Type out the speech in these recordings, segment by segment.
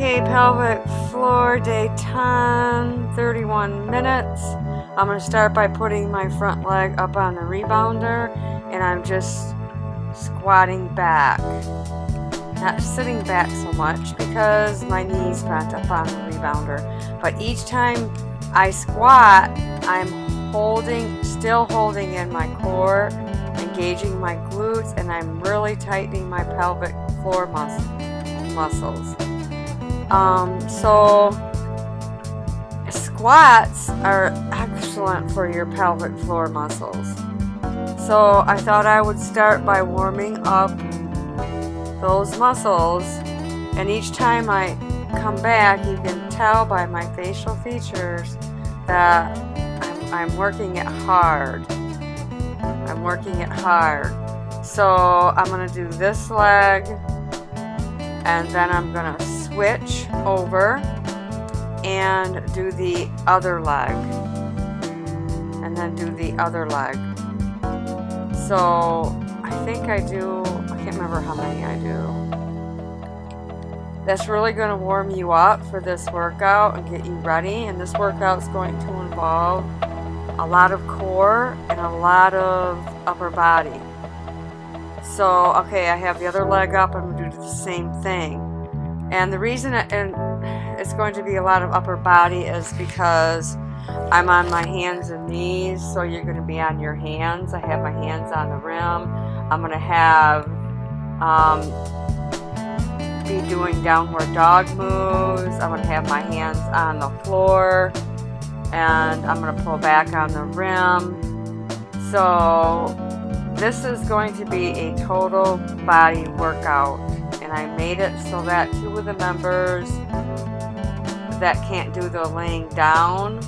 Okay, pelvic floor, day 10, 31 minutes. I'm going to start by putting my front leg up on the rebounder, and I'm just squatting back. Not sitting back so much because my knees bent up on the rebounder. But each time I squat, I'm still holding in my core, engaging my glutes, and I'm really tightening my pelvic floor muscles. So squats are excellent for your pelvic floor muscles. So I thought I would start by warming up those muscles, and each time I come back, you can tell by my facial features that I'm working it hard. I'm working it hard. So I'm going to do this leg, and then I'm going to switch over and do the other leg, and then do the other leg. So I think I can't remember how many I do. That's really going to warm you up for this workout and get you ready. And this workout is going to involve a lot of core and a lot of upper body. So, okay, I have the other leg up. I'm going to do the same thing. And the reason it's going to be a lot of upper body is because I'm on my hands and knees, so you're going to be on your hands. I have my hands on the rim. I'm going to be doing downward dog moves. I'm going to have my hands on the floor, and I'm going to pull back on the rim. So this is going to be a total body workout, and I made it so that two of the members that can't do the laying down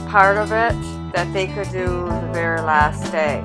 part of it, that they could do the very last day.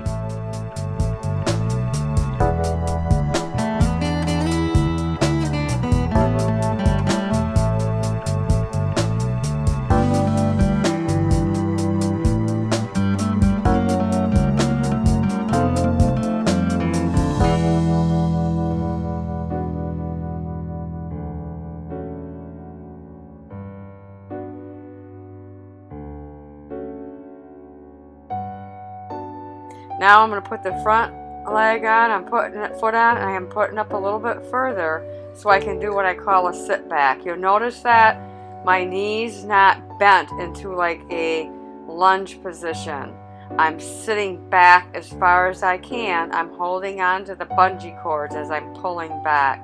Now I'm going to put the front leg on, I'm putting that foot on, and I am putting up a little bit further so I can do what I call a sit back. You'll notice that my knees not bent into like a lunge position. I'm sitting back as far as I can. I'm holding on to the bungee cords as I'm pulling back.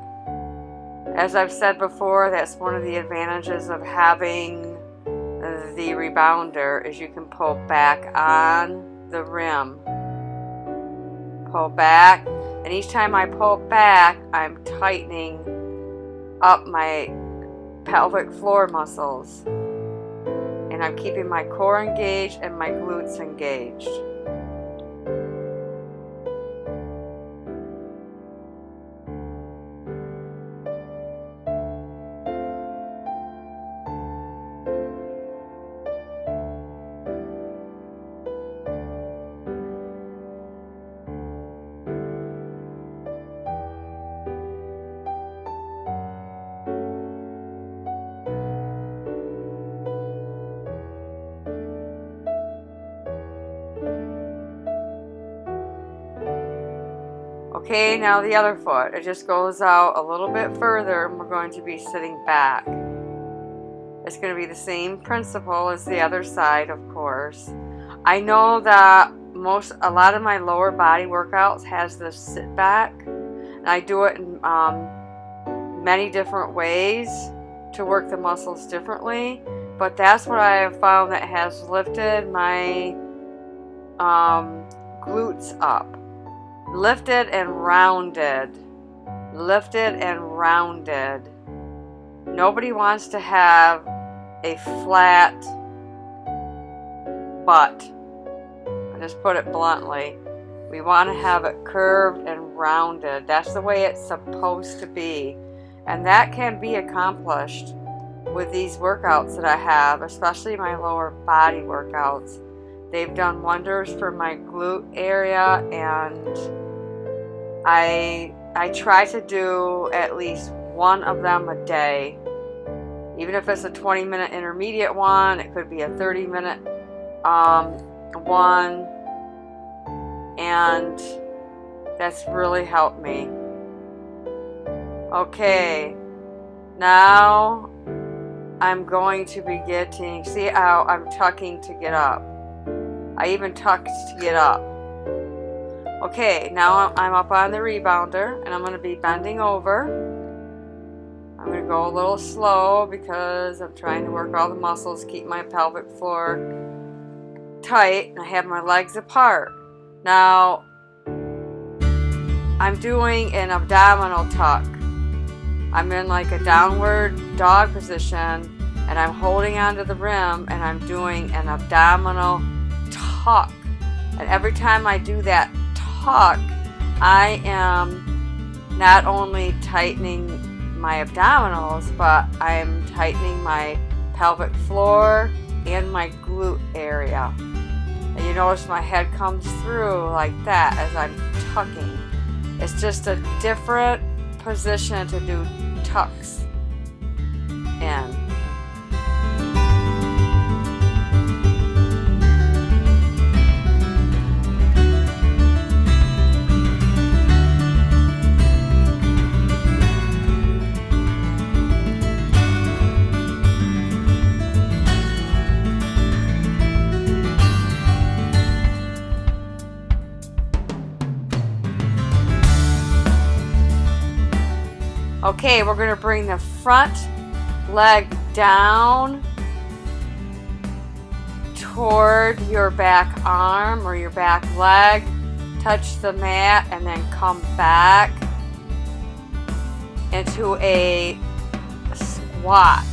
As I've said before, that's one of the advantages of having the rebounder, is you can pull back on the rim. Pull back, and each time I pull back, I'm tightening up my pelvic floor muscles, and I'm keeping my core engaged and my glutes engaged. Okay, now the other foot. It just goes out a little bit further, and we're going to be sitting back. It's going to be the same principle as the other side, of course. I know that a lot of my lower body workouts has this sit back, and I do it in many different ways to work the muscles differently, but that's what I have found that has lifted my glutes up. Lifted and rounded. Lifted and rounded. Nobody wants to have a flat butt. I just put it bluntly. We want to have it curved and rounded. That's the way it's supposed to be. And that can be accomplished with these workouts that I have, especially my lower body workouts. They've done wonders for my glute area, and I try to do at least one of them a day. Even if it's a 20-minute intermediate one, it could be a 30-minute one, and that's really helped me. Okay, now I'm going to be getting, see how I'm tucking to get up. I even tucked to get up. Okay, now I'm up on the rebounder, and I'm going to be bending over. I'm going to go a little slow because I'm trying to work all the muscles, keep my pelvic floor tight, and I have my legs apart. Now, I'm doing an abdominal tuck. I'm in like a downward dog position, and I'm holding onto the rim, and I'm doing an abdominal tuck. And every time I do that tuck, I am not only tightening my abdominals, but I'm tightening my pelvic floor and my glute area. And you notice my head comes through like that as I'm tucking. It's just a different position to do tucks in. Okay, we're going to bring the front leg down toward your back arm or your back leg, touch the mat, and then come back into a squat.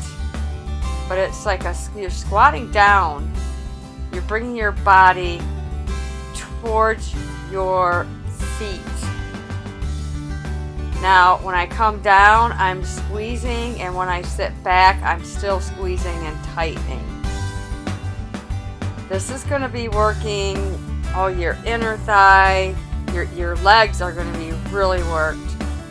But it's like you're squatting down. You're bringing your body towards your feet. Now, when I come down, I'm squeezing, and when I sit back, I'm still squeezing and tightening. This is going to be working your inner thigh. Your legs are going to be really worked.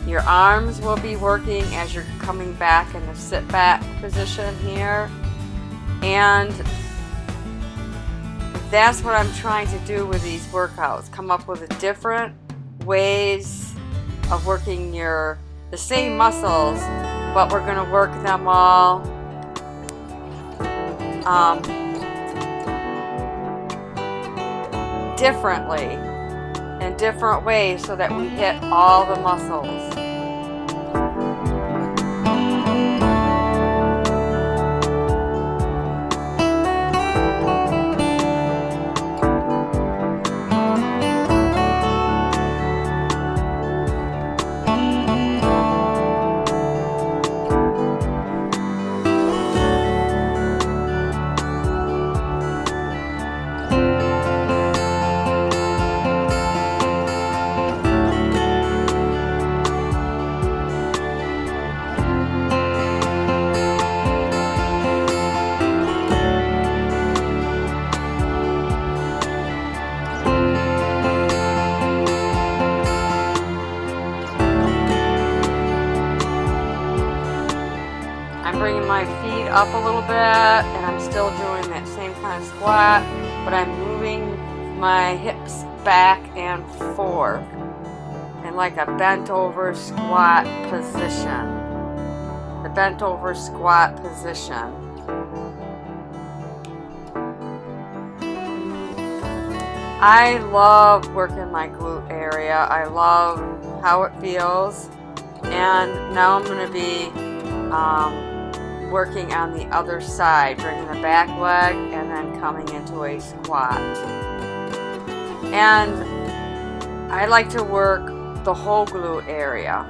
Your arms will be working as you're coming back in the sit back position here. And that's what I'm trying to do with these workouts. Come up with different ways of working the same muscles, but we're going to work them all differently, in different ways, so that we hit all the muscles. Bringing my feet up a little bit, and I'm still doing that same kind of squat, but I'm moving my hips back and forth in like a bent over squat position. The bent over squat position. I love working my glute area. I love how it feels, and now I'm going to be working on the other side, bringing the back leg and then coming into a squat. And I like to work the whole glute area,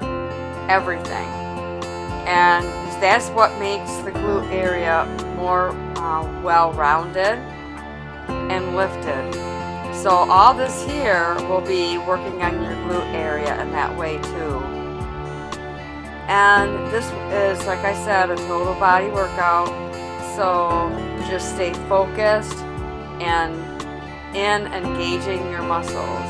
everything. And that's what makes the glute area more well-rounded and lifted. So all this here will be working on your glute area in that way too. And this is, like I said, a total body workout. So just stay focused and in engaging your muscles.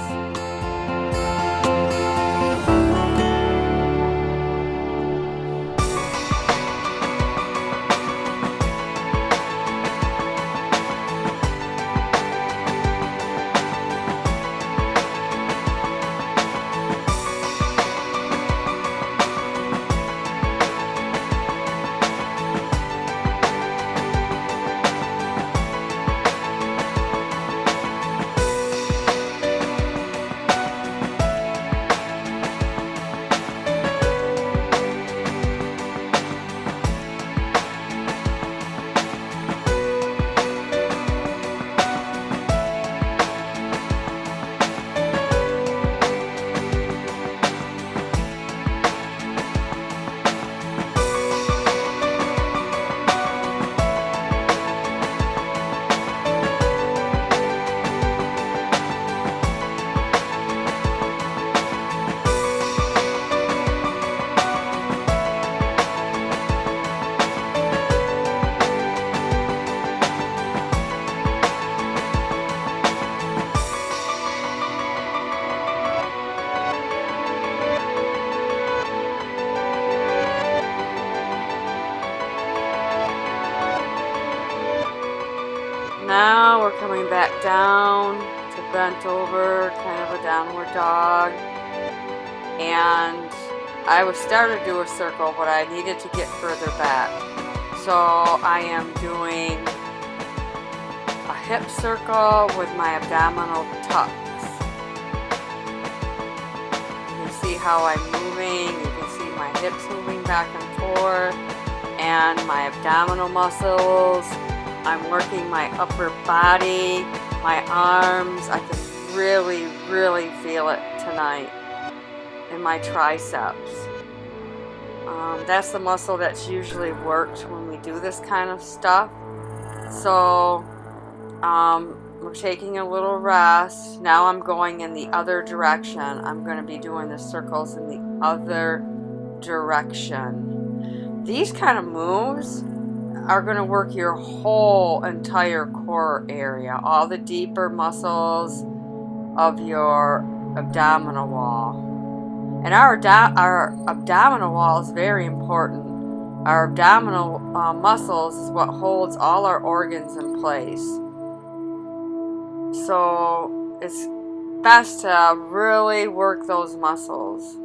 coming back down to bent over, kind of a downward dog. And I was starting to do a circle, but I needed to get further back. So I am doing a hip circle with my abdominal tucks. You can see how I'm moving. You can see my hips moving back and forth, and my abdominal muscles. I'm working my upper body, my arms. I can really, really feel it tonight in my triceps. That's the muscle that's usually worked when we do this kind of stuff. So we're taking a little rest. Now I'm going in the other direction. I'm going to be doing the circles in the other direction. These kind of moves are going to work your whole entire core area, all the deeper muscles of your abdominal wall. And our abdominal wall is very important. Our abdominal muscles is what holds all our organs in place. So it's best to really work those muscles.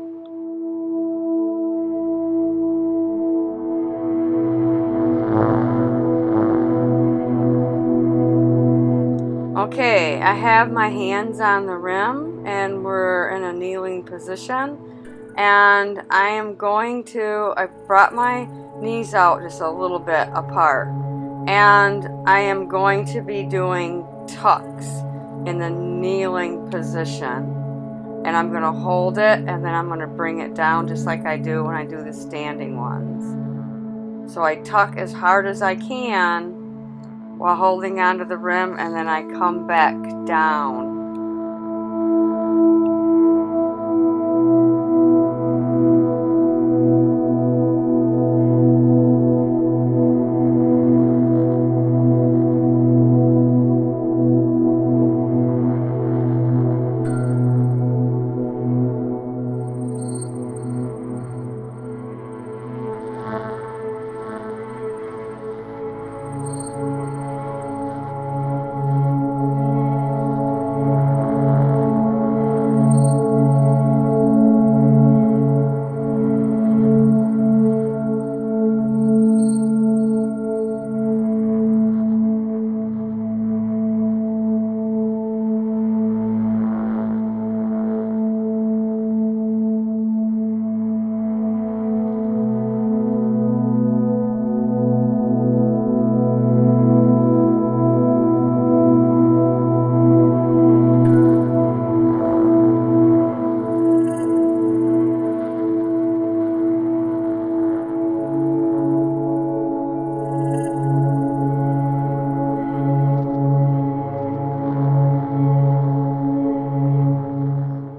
Okay, I have my hands on the rim and we're in a kneeling position, and I brought my knees out just a little bit apart, and I am going to be doing tucks in the kneeling position, and I'm going to hold it and then I'm going to bring it down just like I do when I do the standing ones. So I tuck as hard as I can while holding onto the rim, and then I come back down.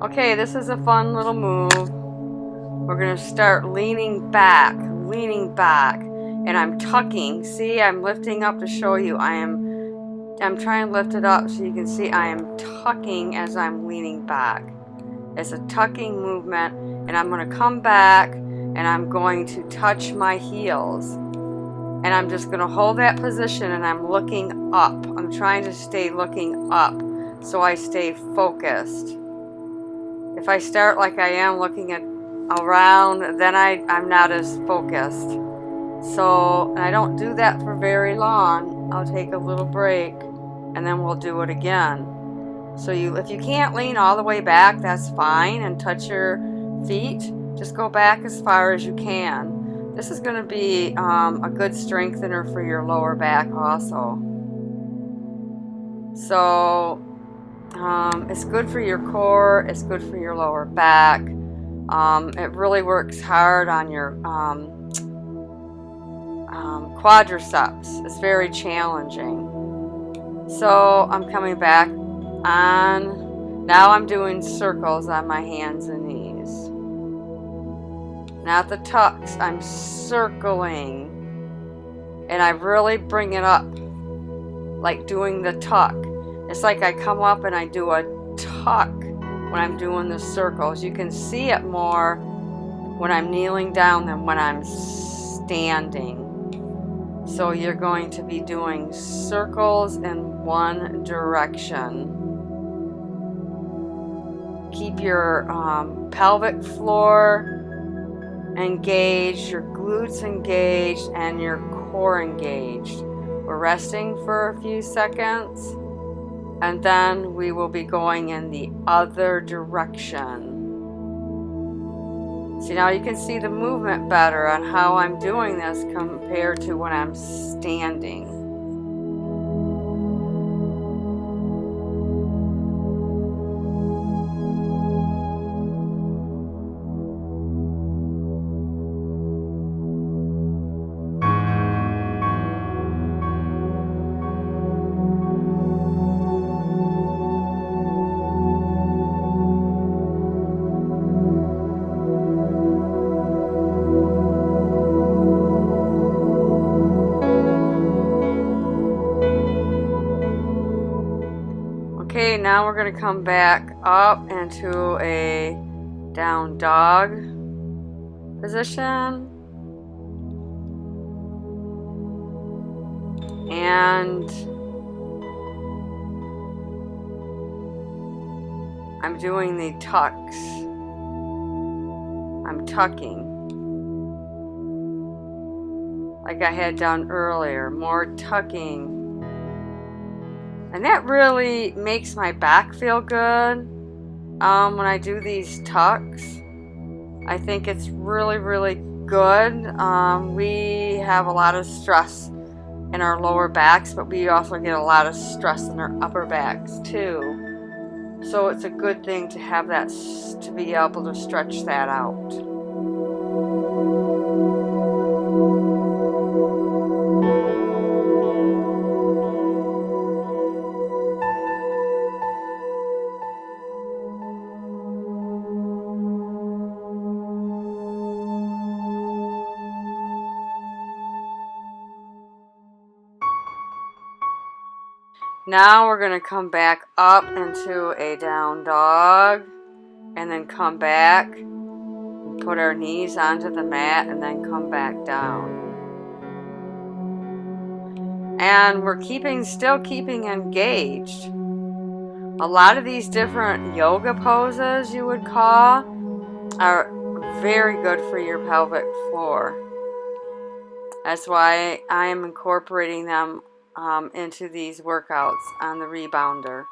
Okay, this is a fun little move. We're going to start leaning back, and I'm tucking. See, I'm lifting up to show you. I'm trying to lift it up so you can see I am tucking as I'm leaning back. It's a tucking movement, and I'm going to come back and I'm going to touch my heels. And I'm just going to hold that position and I'm looking up. I'm trying to stay looking up so I stay focused. If I start like I am looking around, then I'm not as focused. So, and I don't do that for very long. I'll take a little break and then we'll do it again. So if you can't lean all the way back, that's fine, and touch your feet. Just go back as far as you can. This is going to be a good strengthener for your lower back also. So it's good for your core, it's good for your lower back. It really works hard on your quadriceps. It's very challenging. So I'm coming back on. Now I'm doing circles on my hands and knees. Not the tucks, I'm circling. And I really bring it up, like doing the tuck. It's like I come up and I do a tuck when I'm doing the circles. You can see it more when I'm kneeling down than when I'm standing. So you're going to be doing circles in one direction. Keep your pelvic floor engaged, your glutes engaged, and your core engaged. We're resting for a few seconds, and then we will be going in the other direction. See, now you can see the movement better on how I'm doing this compared to when I'm standing. Okay, now we're going to come back up into a down dog position. And I'm doing the tucks. I'm tucking. Like I had done earlier, more tucking. And that really makes my back feel good when I do these tucks. I think it's really, really good. We have a lot of stress in our lower backs, but we also get a lot of stress in our upper backs too. So it's a good thing to have that, to be able to stretch that out. Now we're going to come back up into a down dog, and then come back, put our knees onto the mat, and then come back down. And we're still keeping engaged. A lot of these different yoga poses, you would call, are very good for your pelvic floor. That's why I am incorporating them into these workouts on the rebounder.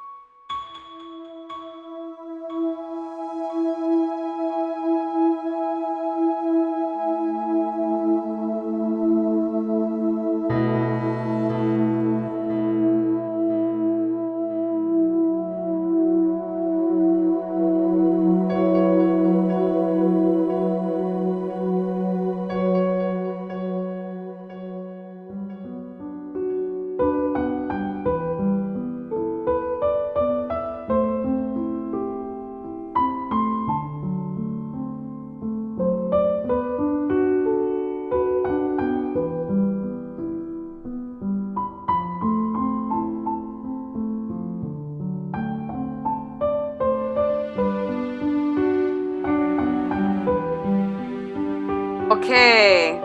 Okay,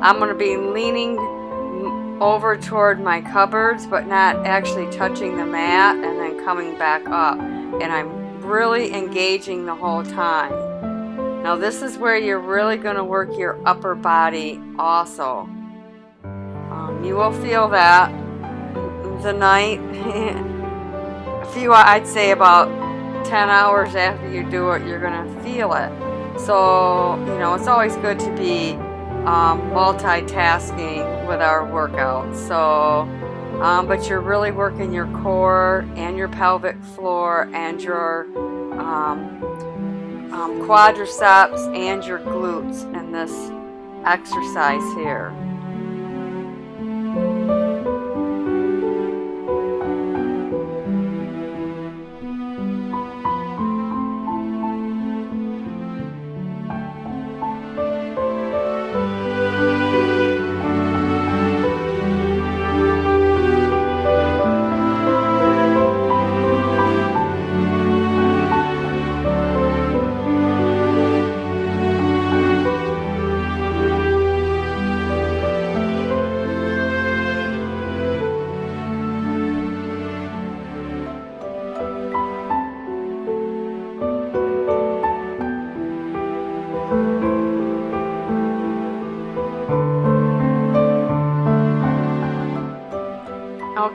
I'm going to be leaning over toward my cupboards, but not actually touching the mat, and then coming back up. And I'm really engaging the whole time. Now this is where you're really going to work your upper body also. You will feel that the night, I'd say about 10 hours after you do it, you're going to feel it. So, it's always good to be multitasking with our workouts. So, but you're really working your core and your pelvic floor and your quadriceps and your glutes in this exercise here.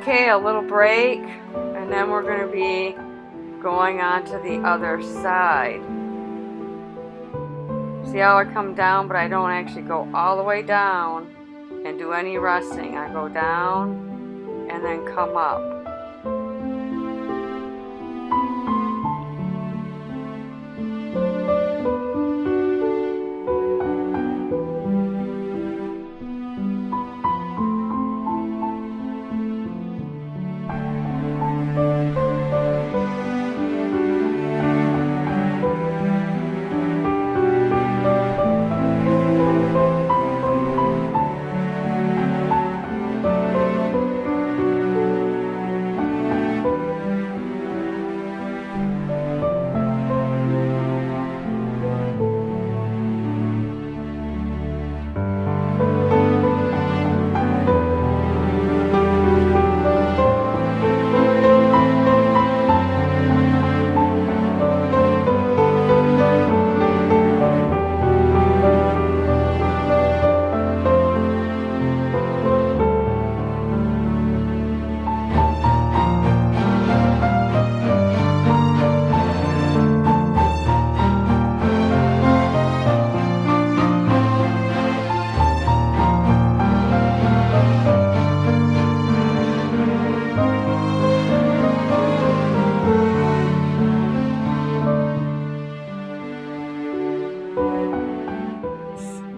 Okay, a little break, and then we're going to be going on to the other side. See how I come down, but I don't actually go all the way down and do any resting. I go down and then come up.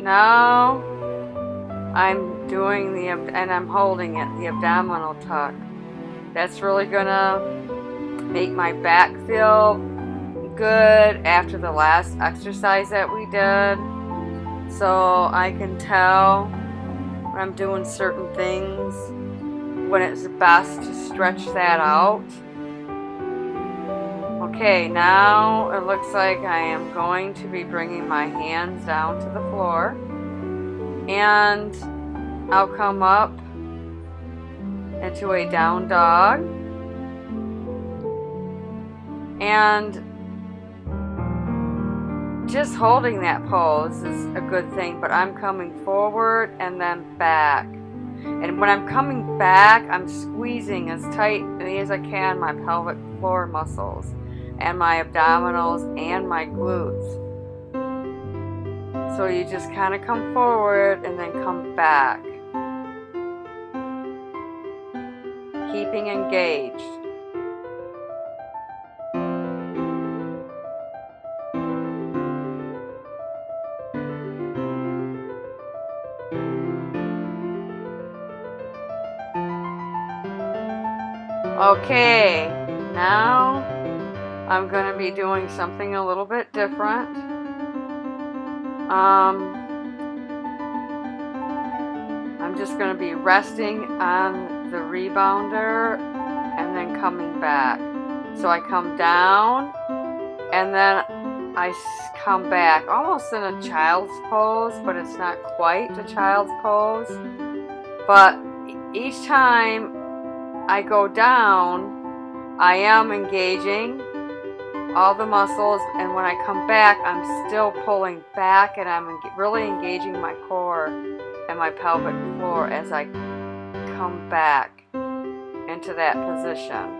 Now I'm doing and I'm holding it, the abdominal tuck. That's really gonna make my back feel good after the last exercise that we did. So I can tell when I'm doing certain things when it's best to stretch that out. Okay, now it looks like I am going to be bringing my hands down to the floor, and I'll come up into a down dog, and just holding that pose is a good thing, but I'm coming forward and then back. And when I'm coming back, I'm squeezing as tight as I can my pelvic floor muscles and my abdominals and my glutes. So you just kind of come forward and then come back, keeping engaged. Okay, now I'm going to be doing something a little bit different. I'm just going to be resting on the rebounder and then coming back. So I come down and then I come back, almost in a child's pose, but it's not quite a child's pose. But each time I go down, I am engaging all the muscles, and when I come back, I'm still pulling back, and I'm really engaging my core and my pelvic floor as I come back into that position.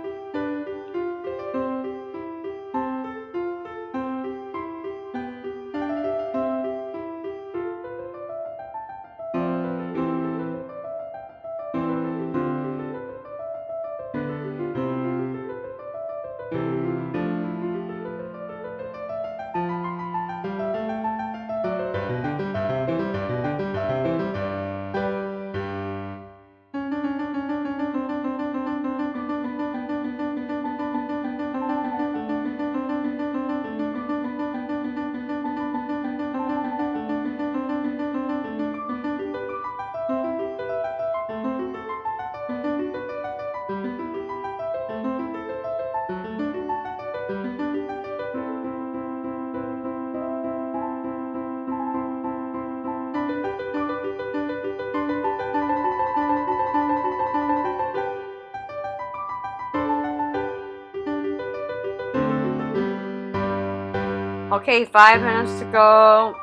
Okay, 5 minutes to go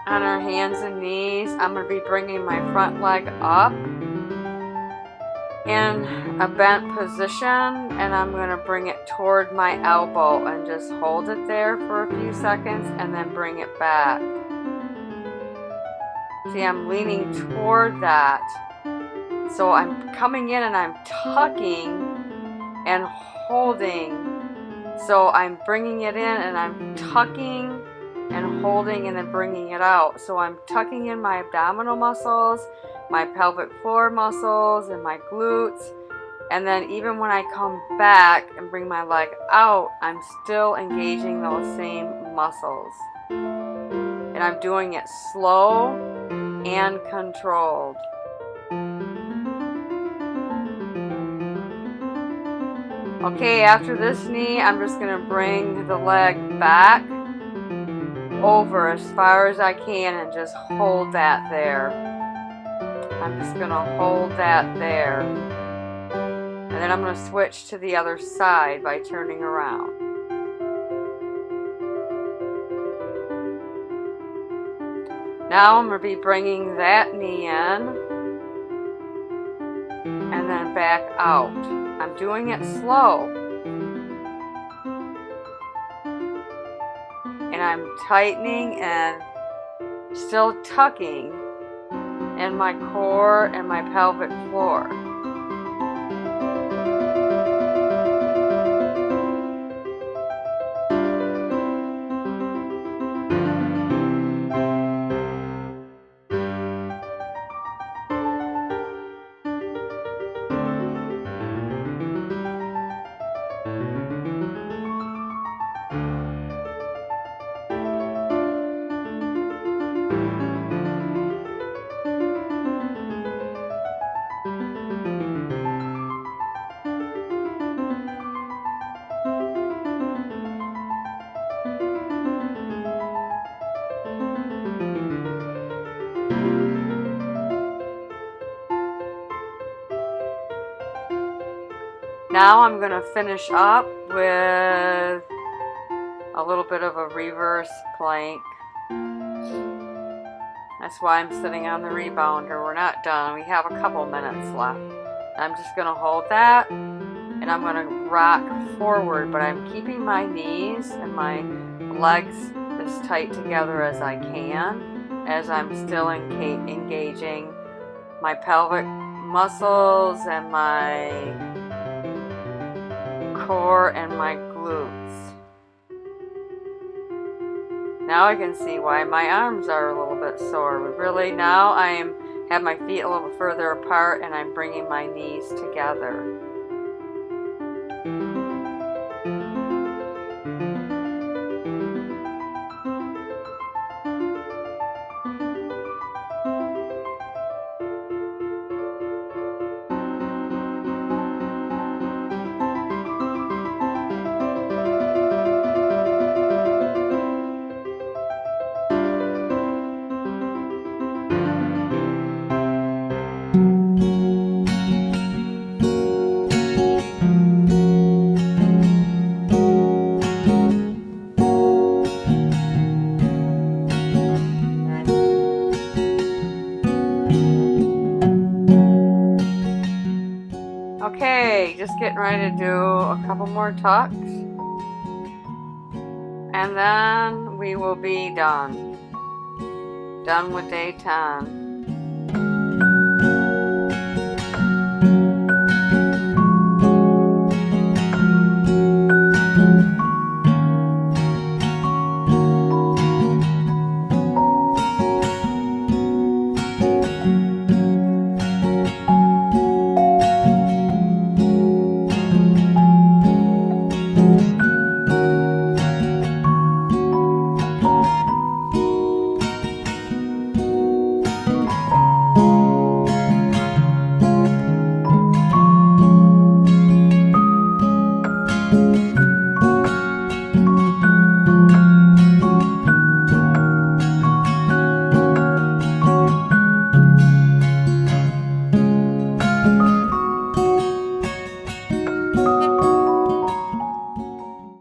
on our hands and knees. I'm going to be bringing my front leg up in a bent position, and I'm going to bring it toward my elbow and just hold it there for a few seconds and then bring it back. See, I'm leaning toward that. So I'm coming in and I'm tucking and holding. So I'm bringing it in and I'm tucking and holding and then bringing it out. So I'm tucking in my abdominal muscles, my pelvic floor muscles, and my glutes. And then even when I come back and bring my leg out, I'm still engaging those same muscles. And I'm doing it slow and controlled. Okay, after this knee, I'm just going to bring the leg back over as far as I can and just hold that there. I'm just going to hold that there. And then I'm going to switch to the other side by turning around. Now I'm going to be bringing that knee in and then back out. I'm doing it slow. And I'm tightening and still tucking in my core and my pelvic floor. Now I'm going to finish up with a little bit of a reverse plank. That's why I'm sitting on the rebounder. We're not done. We have a couple minutes left. I'm just going to hold that and I'm going to rock forward, but I'm keeping my knees and my legs as tight together as I can as I'm still engaging my pelvic muscles and my core and my glutes. Now I can see why my arms are a little bit sore. Now I have my feet a little further apart and I'm bringing my knees together. Okay, just getting ready to do a couple more tucks. And then we will be done. Done with day 10.